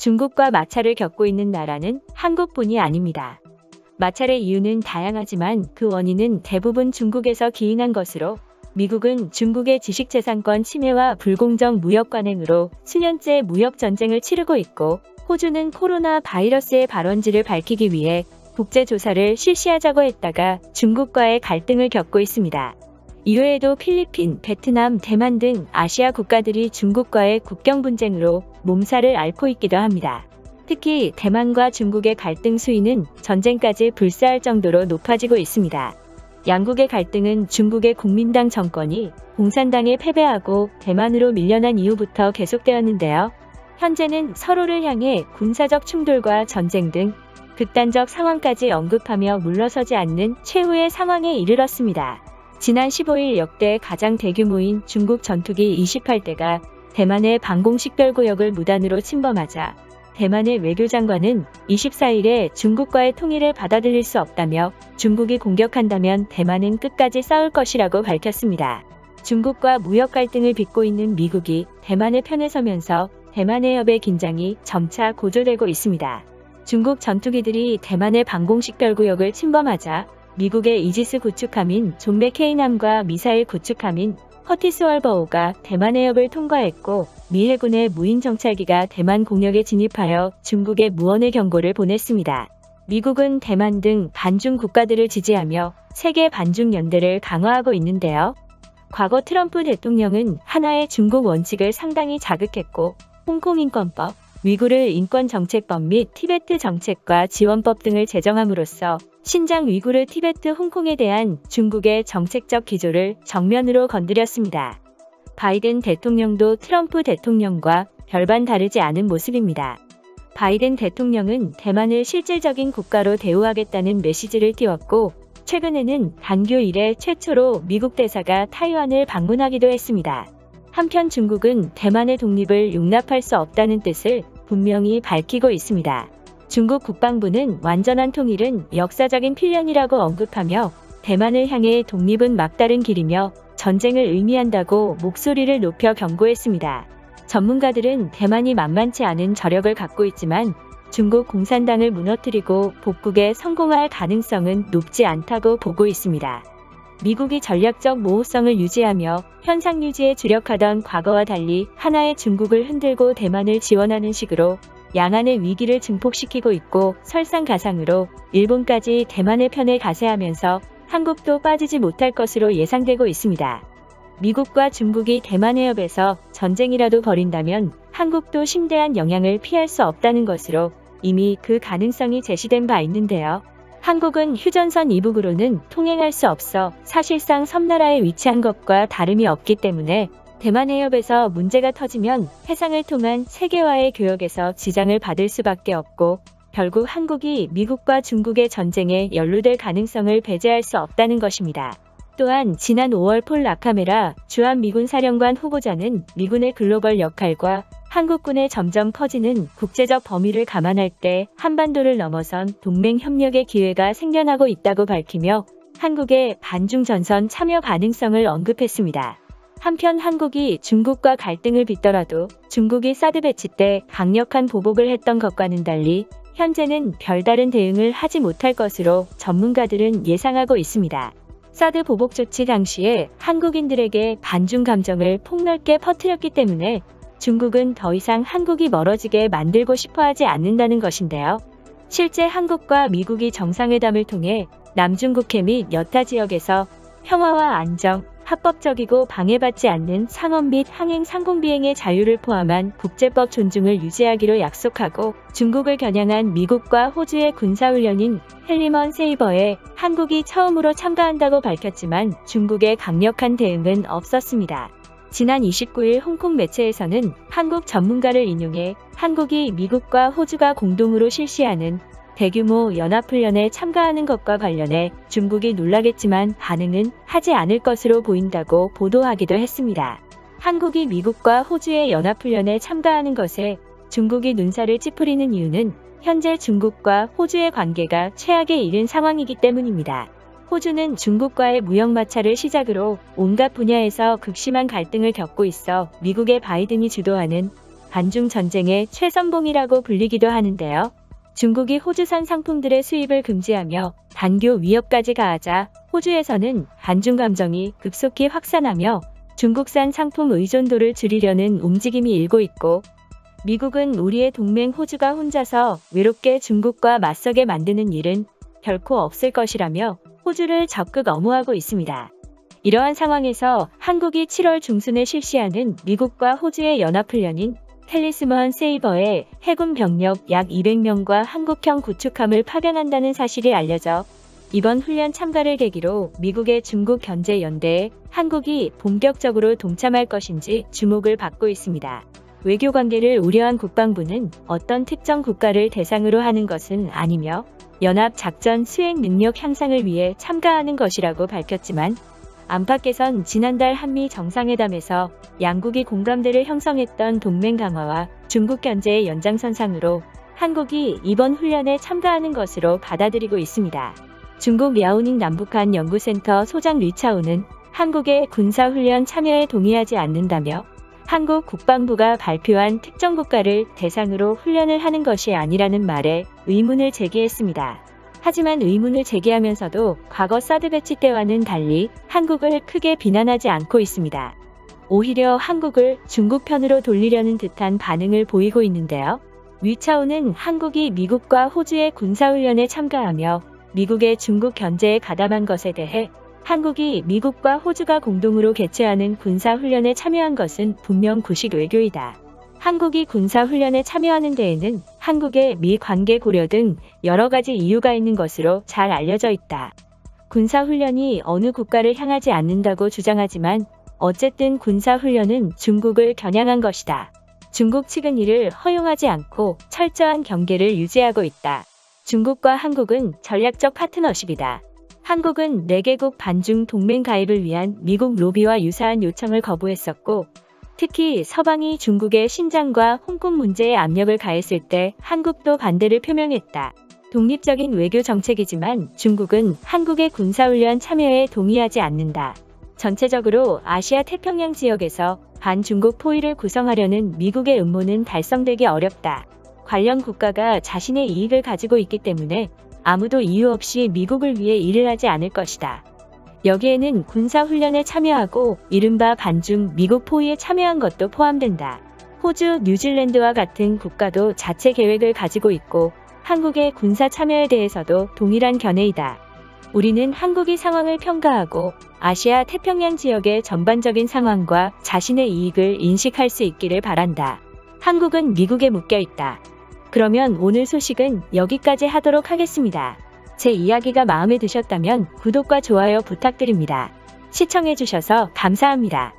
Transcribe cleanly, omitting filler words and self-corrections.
중국과 마찰을 겪고 있는 나라는 한국뿐이 아닙니다. 마찰의 이유는 다양하지만 그 원인은 대부분 중국에서 기인한 것으로, 미국은 중국의 지식재산권 침해와 불공정 무역 관행으로 수년째 무역 전쟁을 치르고 있고, 호주는 코로나 바이러스의 발원지를 밝히기 위해 국제조사를 실시하자고 했다가 중국과의 갈등을 겪고 있습니다. 이외에도 필리핀, 베트남, 대만 등 아시아 국가들이 중국과의 국경 분쟁으로 몸살을 앓고 있기도 합니다. 특히 대만과 중국의 갈등 수위는 전쟁까지 불사할 정도로 높아지고 있습니다. 양국의 갈등은 중국의 국민당 정권이 공산당에 패배하고 대만으로 밀려난 이후부터 계속되었는데요. 현재는 서로를 향해 군사적 충돌과 전쟁 등 극단적 상황까지 언급하며 물러서지 않는 최후의 상황에 이르렀습니다. 지난 15일 역대 가장 대규모인 중국 전투기 28대가 대만의 방공식별구역을 무단으로 침범하자 대만의 외교장관은 24일에 중국과의 통일을 받아들일 수 없다며 중국이 공격한다면 대만은 끝까지 싸울 것이라고 밝혔습니다. 중국과 무역 갈등을 빚고 있는 미국이 대만의 편에 서면서 대만 해협의 긴장이 점차 고조되고 있습니다. 중국 전투기들이 대만의 방공식별구역을 침범하자 미국의 이지스 구축함인 존 맥케인함과 미사일 구축함인 커티스 월버호가 대만 해협을 통과했고, 미 해군의 무인 정찰기가 대만 공역에 진입하여 중국에 무언의 경고를 보냈습니다. 미국은 대만 등 반중 국가들을 지지하며 세계 반중 연대를 강화하고 있는데요. 과거 트럼프 대통령은 하나의 중국 원칙을 상당히 자극했고, 홍콩 인권법, 위구르 인권정책법 및 티베트 정책과 지원법 등을 제정함으로써 신장 위구르 티베트 홍콩에 대한 중국의 정책적 기조를 정면으로 건드렸습니다. 바이든 대통령도 트럼프 대통령과 별반 다르지 않은 모습입니다. 바이든 대통령은 대만을 실질적인 국가로 대우하겠다는 메시지를 띄웠고, 최근에는 단교 이래 최초로 미국 대사가 타이완을 방문하기도 했습니다. 한편 중국은 대만의 독립을 용납할 수 없다는 뜻을 분명히 밝히고 있습니다. 중국 국방부는 완전한 통일은 역사적인 필연이라고 언급하며 대만을 향해 독립은 막다른 길이며 전쟁을 의미한다고 목소리를 높여 경고했습니다. 전문가들은 대만이 만만치 않은 저력을 갖고 있지만 중국 공산당을 무너뜨리고 복국에 성공할 가능성은 높지 않다고 보고 있습니다. 미국이 전략적 모호성을 유지하며 현상 유지에 주력하던 과거와 달리 하나의 중국을 흔들고 대만을 지원하는 식으로 양안의 위기를 증폭시키고 있고, 설상가상으로 일본까지 대만의 편에 가세하면서 한국도 빠지지 못할 것으로 예상되고 있습니다. 미국과 중국이 대만 해협에서 전쟁이라도 벌인다면 한국도 심대한 영향을 피할 수 없다는 것으로 이미 그 가능성이 제시된 바 있는데요. 한국은 휴전선 이북으로는 통행할 수 없어 사실상 섬나라에 위치한 것과 다름이 없기 때문에 대만 해협에서 문제가 터지면 해상을 통한 세계화의 교역에서 지장을 받을 수밖에 없고, 결국 한국이 미국과 중국의 전쟁에 연루될 가능성을 배제할 수 없다는 것입니다. 또한 지난 5월 폴 라카메라 주한미군 사령관 후보자는 미군의 글로벌 역할과 한국군의 점점 커지는 국제적 범위를 감안할 때 한반도를 넘어선 동맹 협력의 기회가 생겨나고 있다고 밝히며 한국의 반중 전선 참여 가능성을 언급했습니다. 한편 한국이 중국과 갈등을 빚더라도 중국이 사드 배치 때 강력한 보복을 했던 것과는 달리 현재는 별다른 대응을 하지 못할 것으로 전문가들은 예상하고 있습니다. 사드 보복 조치 당시에 한국인들에게 반중 감정을 폭넓게 퍼뜨렸기 때문에 중국은 더 이상 한국이 멀어지게 만들고 싶어하지 않는다는 것인데요. 실제 한국과 미국이 정상회담을 통해 남중국해 및 여타 지역에서 평화와 안정, 합법적이고 방해받지 않는 상업 및 항행 상공비행의 자유를 포함한 국제법 존중을 유지하기로 약속하고, 중국을 겨냥한 미국과 호주의 군사훈련인 헬리먼 세이버에 한국이 처음으로 참가한다고 밝혔지만 중국의 강력한 대응은 없었습니다. 지난 29일 홍콩 매체에서는 한국 전문가를 인용해 한국이 미국과 호주가 공동으로 실시하는 대규모 연합훈련에 참가하는 것과 관련해 중국이 놀라겠지만 반응은 하지 않을 것으로 보인다고 보도하기도 했습니다. 한국이 미국과 호주의 연합훈련에 참가하는 것에 중국이 눈살을 찌푸리는 이유는 현재 중국과 호주의 관계가 최악에 이른 상황이기 때문입니다. 호주는 중국과의 무역 마찰을 시작으로 온갖 분야에서 극심한 갈등을 겪고 있어 미국의 바이든이 주도하는 반중 전쟁의 최선봉이라고 불리기도 하는데요. 중국이 호주산 상품들의 수입을 금지하며 단교 위협까지 가하자 호주에서는 반중 감정이 급속히 확산하며 중국산 상품 의존도를 줄이려는 움직임이 일고 있고, 미국은 우리의 동맹 호주가 혼자서 외롭게 중국과 맞서게 만드는 일은 결코 없을 것이라며 호주를 적극 엄호하고 있습니다. 이러한 상황에서 한국이 7월 중순에 실시하는 미국과 호주의 연합훈련인 텔리스먼 세이버의 해군 병력 약 200명과 한국형 구축함을 파견한다는 사실이 알려져 이번 훈련 참가를 계기로 미국의 중국 견제 연대에 한국이 본격적으로 동참할 것인지 주목을 받고 있습니다. 외교 관계를 우려한 국방부는 어떤 특정 국가를 대상으로 하는 것은 아니며 연합 작전 수행 능력 향상을 위해 참가하는 것이라고 밝혔지만, 안팎에선 지난달 한미 정상회담에서 양국이 공감대를 형성했던 동맹 강화와 중국 견제의 연장선상으로 한국이 이번 훈련에 참가하는 것으로 받아들이고 있습니다. 중국 랴오닝 남북한 연구센터 소장 류차오는 한국의 군사훈련 참여에 동의하지 않는다며 한국 국방부가 발표한 특정 국가를 대상으로 훈련을 하는 것이 아니라는 말에 의문을 제기했습니다. 하지만 의문을 제기하면서도 과거 사드 배치 때와는 달리 한국을 크게 비난하지 않고 있습니다. 오히려 한국을 중국 편으로 돌리려는 듯한 반응을 보이고 있는데요. 류차오는 한국이 미국과 호주의 군사훈련에 참가하며 미국의 중국 견제에 가담한 것에 대해 한국이 미국과 호주가 공동으로 개최하는 군사훈련에 참여한 것은 분명 구식 외교이다. 한국이 군사훈련에 참여하는 데에는 한국의 미 관계 고려 등 여러 가지 이유가 있는 것으로 잘 알려져 있다. 군사훈련이 어느 국가를 향하지 않는다고 주장하지만 어쨌든 군사훈련은 중국을 겨냥한 것이다. 중국 측은 이를 허용하지 않고 철저한 경계를 유지하고 있다. 중국과 한국은 전략적 파트너십이다. 한국은 4개국 반중 동맹 가입을 위한 미국 로비와 유사한 요청을 거부했었고, 특히 서방이 중국의 신장과 홍콩 문제에 압력을 가했을 때 한국도 반대를 표명했다. 독립적인 외교 정책이지만 중국은 한국의 군사훈련 참여에 동의하지 않는다. 전체적으로 아시아 태평양 지역에서 반중국 포위를 구성하려는 미국의 음모는 달성되기 어렵다. 관련 국가가 자신의 이익을 가지고 있기 때문에 아무도 이유 없이 미국을 위해 일을 하지 않을 것이다. 여기에는 군사훈련에 참여하고 이른바 반중 미국 포위에 참여한 것도 포함된다. 호주, 뉴질랜드와 같은 국가도 자체 계획을 가지고 있고 한국의 군사 참여에 대해서도 동일한 견해이다. 우리는 한국이 상황을 평가하고 아시아 태평양 지역의 전반적인 상황과 자신의 이익을 인식할 수 있기를 바란다. 한국은 미국에 묶여 있다. 그러면 오늘 소식은 여기까지 하도록 하겠습니다. 제 이야기가 마음에 드셨다면 구독과 좋아요 부탁드립니다. 시청해주셔서 감사합니다.